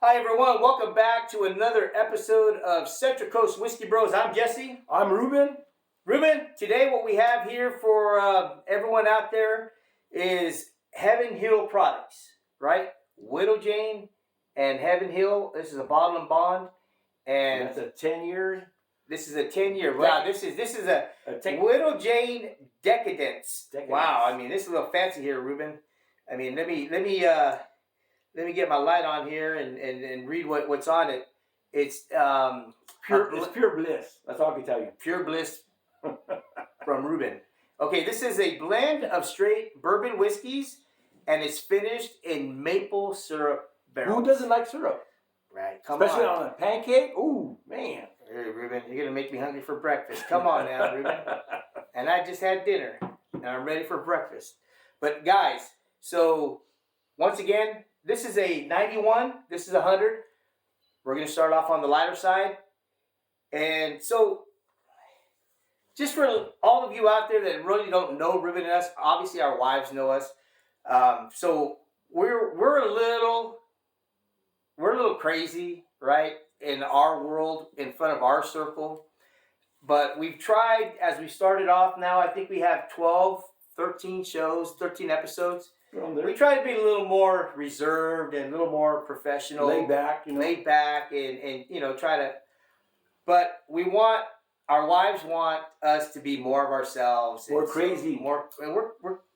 Hi everyone, welcome back to another episode of Central Coast Whiskey Bros. I'm Jesse. I'm Ruben. Ruben, today what we have here for everyone out there is Heaven Hill products, right? Widow Jane and Heaven Hill. This is a bottle and bond, and That's a 10-year. this is a 10-year. Wow, this is a Widow Jane Decadence. Wow, I mean this is a little fancy here, Ruben. I mean let me get my light on here and read what's on it. It's pure bliss. That's all I can tell you. Pure bliss from Ruben. Okay, this is a blend of straight bourbon whiskeys, and it's finished in maple syrup barrels. Who doesn't like syrup? Right, come Especially on. on a pancake. Ooh, man. Hey, Ruben, you're gonna make me hungry for breakfast. Come on now, Ruben. And I just had dinner, and I'm ready for breakfast. But guys, so once again, this is a 91. This is 100. We're going to start off on the lighter side. And so, just for all of you out there that really don't know Ruben and us, obviously our wives know us. So we're a little crazy, right, in our world, in front of our circle. But we've tried, as we started off now, I think we have 12, 13 shows, 13 episodes. We try to be a little more reserved and a little more professional. Laid back, Laid back and try to, but our wives want us to be more of ourselves. We're crazy. We're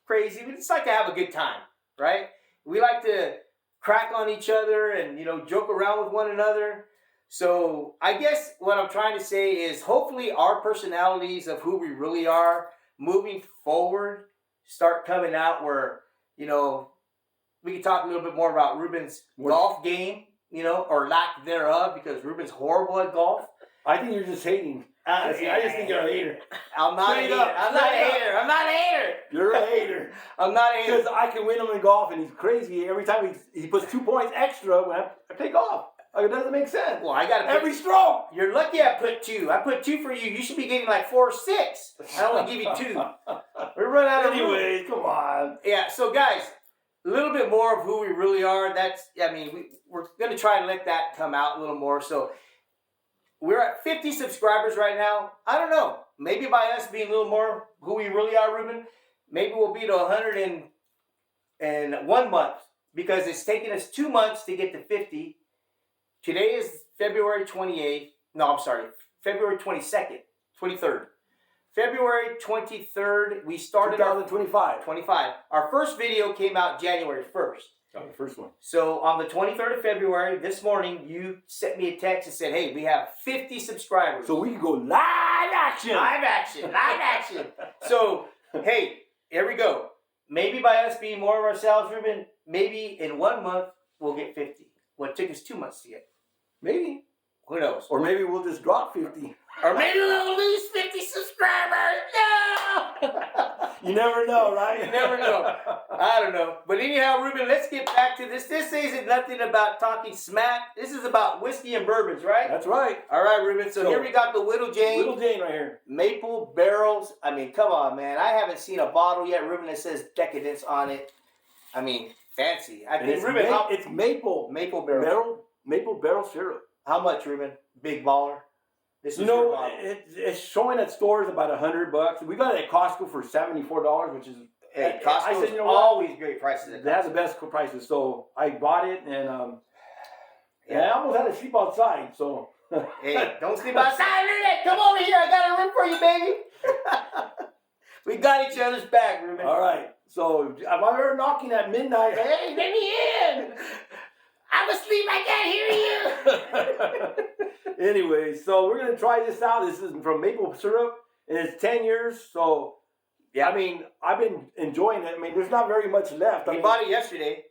crazy. We just like to have a good time, right? We like to crack on each other and, joke around with one another. So I guess what I'm trying to say is hopefully our personalities of who we really are moving forward start coming out where, we can talk a little bit more about Ruben's golf game, or lack thereof, because Ruben's horrible at golf. I think you're just hating. I just think you're a hater. I'm not a hater. You're a hater. I'm not a hater. Because I can win him in golf, and he's crazy. Every time he puts 2 points extra when I play golf. Like, it doesn't make sense. Well, I got every stroke. You're lucky I put 2. I put 2 for you. You should be getting like 4 or 6. I only give you 2. We run out of room. Anyways, come on. Yeah, so guys, a little bit more of who we really are. We're going to try and let that come out a little more. So we're at 50 subscribers right now. I don't know. Maybe by us being a little more who we really are, Ruben, maybe we'll be to 100 in 1 month, because it's taken us 2 months to get to 50. Today is February 28th. No, I'm sorry. February 22nd. 23rd. February 23rd, we started 2025. Our first video came out January 1st. Oh, the first one. So on the 23rd of February, this morning, you sent me a text and said, hey, we have 50 subscribers. So we can go live action. Live action. So, hey, here we go. Maybe by us being more of ourselves, Ruben, maybe in 1 month, we'll get 50. What took us 2 months to get. Maybe. Who knows? Or maybe we'll just drop 50. Or maybe we'll lose 50 subscribers. No! You never know, right? You never know. I don't know. But anyhow, Ruben, let's get back to this. This isn't nothing about talking smack. This is about whiskey and bourbons, right? That's right. All right, Ruben. So here we got the Widow Jane. Widow Jane right here. Maple barrels. I mean, come on, man. I haven't seen a bottle yet, Ruben, that says Decadence on it. I mean, fancy. I think, Ruben, it's maple. Maple barrel. Maple barrel syrup. How much, Ruben? Big baller. This is it's showing at stores about $100. We got it at Costco for $74, which is Costco's always great prices. They have the best prices, so I bought it, and I almost had to sleep outside. So hey, don't sleep outside, Ruben. Come over here. I got a room for you, baby. We got each other's back, Ruben. All right. So if I'm ever knocking at midnight, hey, let me in. I'm asleep. I can't hear you. Anyway, so we're gonna try this out. This is from maple syrup, and it's 10 years. So yeah, I mean, I've been enjoying it. I mean, there's not very much left. We bought it yesterday.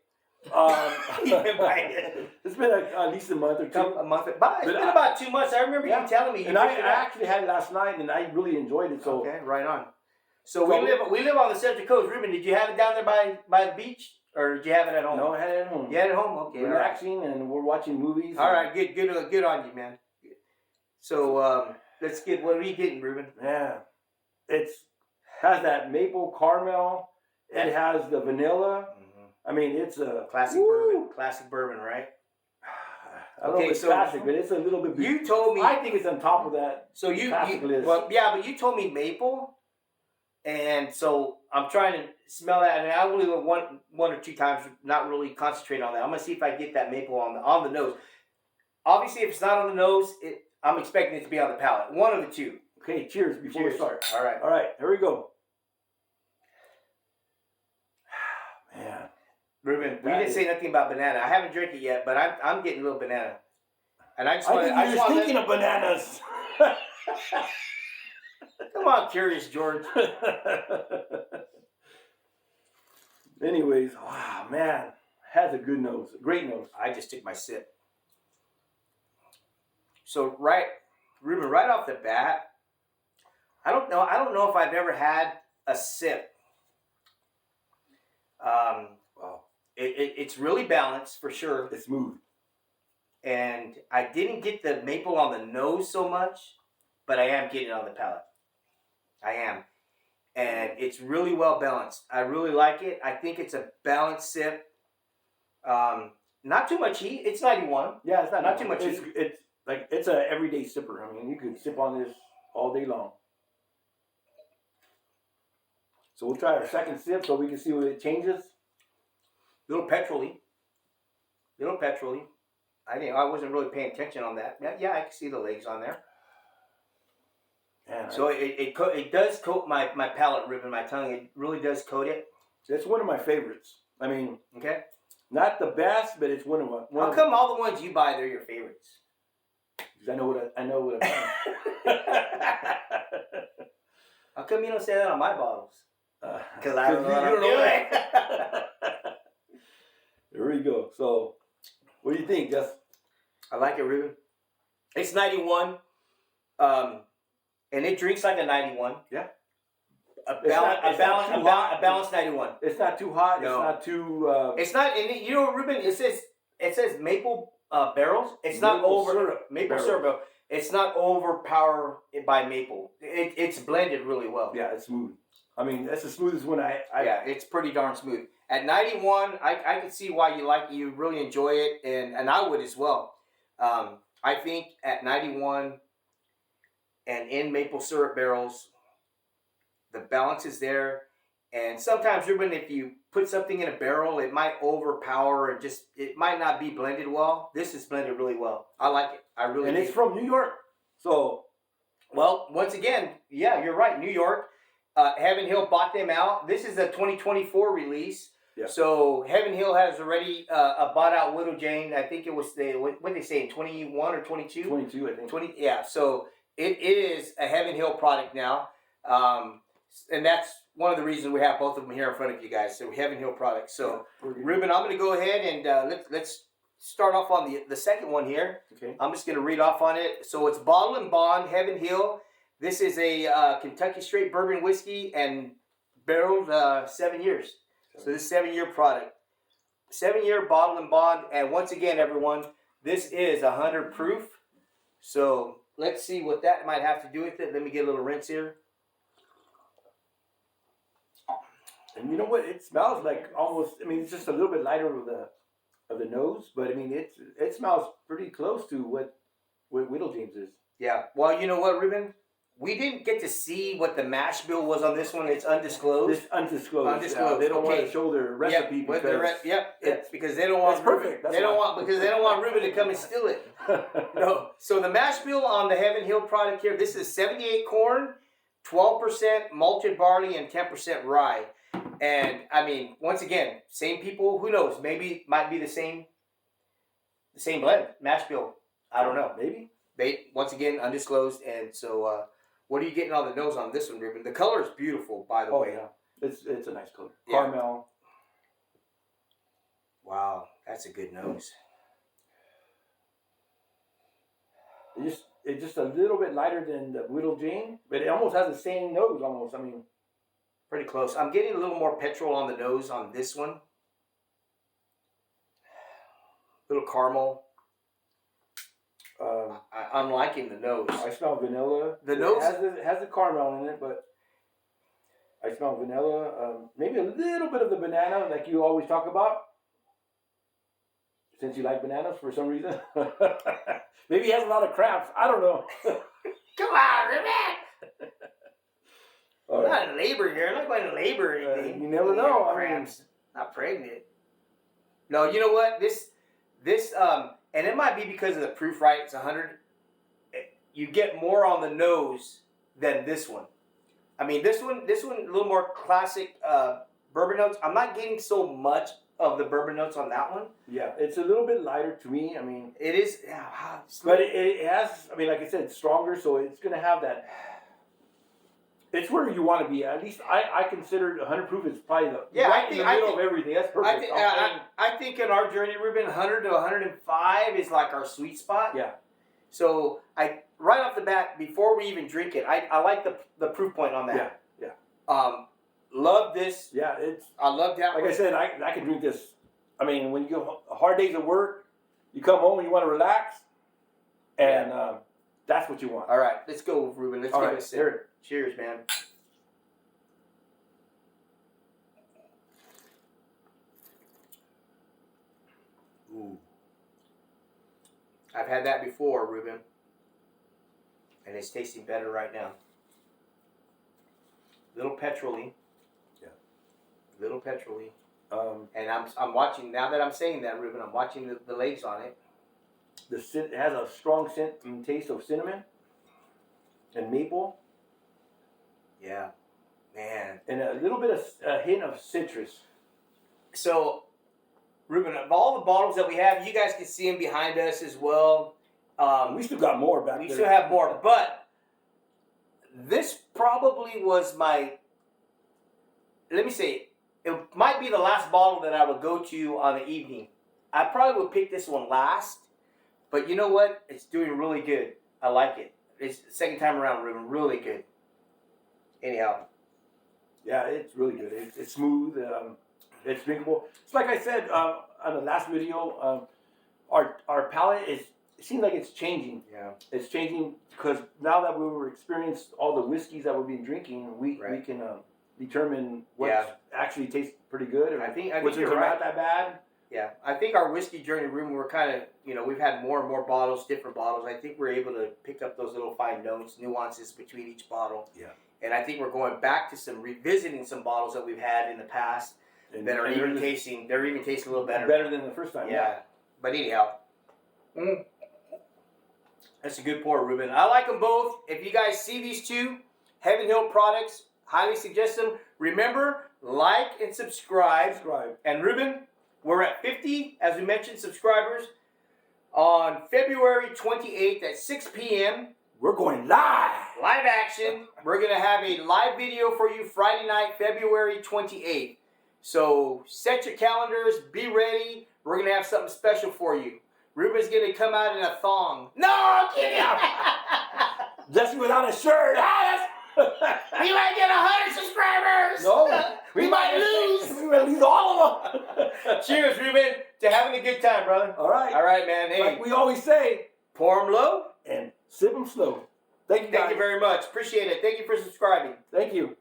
It's been at least a month or two. It's been about 2 months. I remember you telling me. And I actually had it last night, and I really enjoyed it. So okay, right on. So we live on the Central Coast. Ruben, did you have it down there by the beach? Or did you have it at home? No, I had it at home. You had it at home? Okay. Relaxing, and we're watching movies. All right, good on you, man. So let's get, what are you getting, Ruben? Yeah. Has that maple caramel. It has the vanilla. Mm-hmm. I mean, it's a classic bourbon. Classic bourbon, right? I don't know if it's classic, but it's a little bit. You told me. I think it's on top of that. So you list. Well, yeah, but you told me maple, and so I'm trying to smell that, and I only one or two times, not really concentrate on that. I'm gonna see if I get that maple on the nose. Obviously, if it's not on the nose, I'm expecting it to be on the palate. One of the two. Okay, cheers before we start. All right. All right, here we go. Man. Ruben, we didn't say nothing about banana. I haven't drank it yet, but I'm getting a little banana. And I just want to. I was thinking of bananas. Come on, Curious George. Anyways, wow, man. Has a good nose. A great nose. I just took my sip. So, Ruben, right off the bat, I don't know if I've ever had a sip. Well, it's really balanced for sure. It's smooth. And I didn't get the maple on the nose so much, but I am getting it on the palate. I am. And it's really well balanced. I really like it. I think it's a balanced sip. Not too much heat. It's 91. Yeah, it's not too much heat. It's a everyday sipper. I mean, you could sip on this all day long. So we'll try our second sip so we can see what it changes. Little petrol-y. I wasn't really paying attention on that. Yeah, I can see the legs on there. Man, so it does coat my palate, Ruben, my tongue. It really does coat it. It's one of my favorites. I mean, okay, not the best, but it's one of them. How come all the ones you buy, they're your favorites? Because I know what I'm doing. How come you don't say that on my bottles? Because I don't know what I'm doing. doing. There we go. So, what do you think, Jeff? I like it, Ruben. It's 91. And it drinks like a 91. Yeah. A balanced 91. It's not too hot. No. It's not too. It's not. And you know, Ruben, it says maple barrels. It's maple not over syrup maple barrels. syrup. It's not overpowered by maple. It's blended really well. Yeah, it's smooth. I mean, that's the smoothest one yeah, it's pretty darn smooth. At 91, I could see why you like it. You really enjoy it, and I would as well. I think at 91 and in maple syrup barrels, the balance is there. And sometimes, Ruben, if you put something in a barrel, it might overpower and it might not be blended well. This is blended really well. I like it. I really And do. it's from New York. So, well, once again, yeah, you're right. New York. Heaven Hill bought them out. This is a 2024 release. Yeah. So Heaven Hill has already bought out Widow Jane. I think it was what did they say, 21 or 22? 22, I think. 20. Yeah. So it is a Heaven Hill product now, and that's one of the reasons we have both of them here in front of you guys. So Heaven Hill products. So Ruben, I'm going to go ahead and let's start off on the second one here. Okay. I'm just going to read off on it. So it's Bottle and Bond Heaven Hill. This is a Kentucky straight bourbon whiskey and barreled 7 years. So this is a 7-year product. 7-year bottle and bond. And once again, everyone, this is 100 proof. So let's see what that might have to do with it. Let me get a little rinse here. And you know what? It smells like almost, I mean, it's just a little bit lighter of the nose. But, I mean, it smells pretty close to what Widow James is. Yeah. Well, you know what, Ruben? We didn't get to see what the mash bill was on this one. It's undisclosed. It's undisclosed. Undisclosed. They don't want to show their recipe it's because they don't want. That's perfect. That's they don't want Ruben to come and steal it. No. So the mash bill on the Heaven Hill product here. This is 78 corn, 12% malted barley, and 10% rye. And I mean, once again, same people. Who knows? Maybe it might be the same blend mash bill. I don't know. Maybe. They once again undisclosed, and so. What are you getting on the nose on this one, Ruben? The color is beautiful, by the way. Yeah. It's a nice color. Yeah. Caramel. Wow, that's a good nose. It's just a little bit lighter than the Widow Jane, but it almost has the same nose almost. I mean, pretty close. I'm getting a little more petrol on the nose on this one. Little caramel. I'm liking the nose. I smell vanilla. The nose has the caramel in it, but I smell vanilla. Maybe a little bit of the banana, like you always talk about. Since you like bananas for some reason. Maybe he has a lot of cramps. I don't know. Come on, Ruben. All I'm right. not in labor here. I'm not going to labor or anything. You never know. I mean, Cramps. Not pregnant. No, you know what? This, and it might be because of the proof, right? It's 100. You get more on the nose than this one. I mean, this one, a little more classic bourbon notes. I'm not getting so much of the bourbon notes on that one. yeah, it's a little bit lighter to me. I mean, It is, but it has. I mean, like I said, it's stronger, so it's gonna have that. It's where you want to be. At least I consider 100 proof is probably right in the middle of everything. That's perfect. I think in our journey, Ruben, 100 to 105 is like our sweet spot. Yeah. So right off the bat, before we even drink it, I like the proof point on that. Yeah. Love this. Yeah, it's. I love that. Like I said, I can drink this. I mean, when you go hard days at work, you come home and you want to relax, and that's what you want. All right, let's go, Ruben. Let's All give right, it a sip. Cheers, man. Ooh. I've had that before, Ruben, and it's tasting better right now. Little petrol-y. Yeah. Little petrol-y. And I'm watching, now that I'm saying that, Ruben, I'm watching the legs on it. it has a strong scent and taste of cinnamon and maple. Yeah, man. And a little bit of a hint of citrus. So, Ruben, of all the bottles that we have, you guys can see them behind us as well. We still got more back there. We still have more, but this probably was my, let me say, it might be the last bottle that I would go to on the evening. I probably would pick this one last, but you know what? It's doing really good. I like it. It's the second time around, Ruben, really good. Anyhow. Yeah, it's really good. It's smooth. It's drinkable. It's like I said on the last video, our palate it seems like it's changing. Yeah. It's changing because now that we've experienced all the whiskeys that we've been drinking, we can determine what actually tastes pretty good or I think which you're are right. not that bad. Yeah, I think our whiskey journey, Ruben, we're kind of, we've had more and more bottles, different bottles. I think we're able to pick up those little fine notes, nuances between each bottle. Yeah. And I think we're going back to revisiting some bottles that we've had in the past that are even tasting, they're even tasting a little better. Better than the first time. Yeah. But anyhow. That's a good pour, Ruben. I like them both. If you guys see these two, Heaven Hill products, highly suggest them. Remember, like and subscribe. And Ruben, we're at 50, as we mentioned, subscribers. On February 28th at 6 p.m. We're going live. Live action. We're going to have a live video for you Friday night, February 28th. So set your calendars. Be ready. We're going to have something special for you. Ruben's going to come out in a thong. No, I'm kidding. Just without a shirt. We might get 100 subscribers. No. We might lose. We might lose all of them. Cheers, Ruben, to having a good time, brother. All right. All right, man. Hey, like we always say, pour them low and sip them slow. Thank you, guys. Thank you very much. Appreciate it. Thank you for subscribing. Thank you.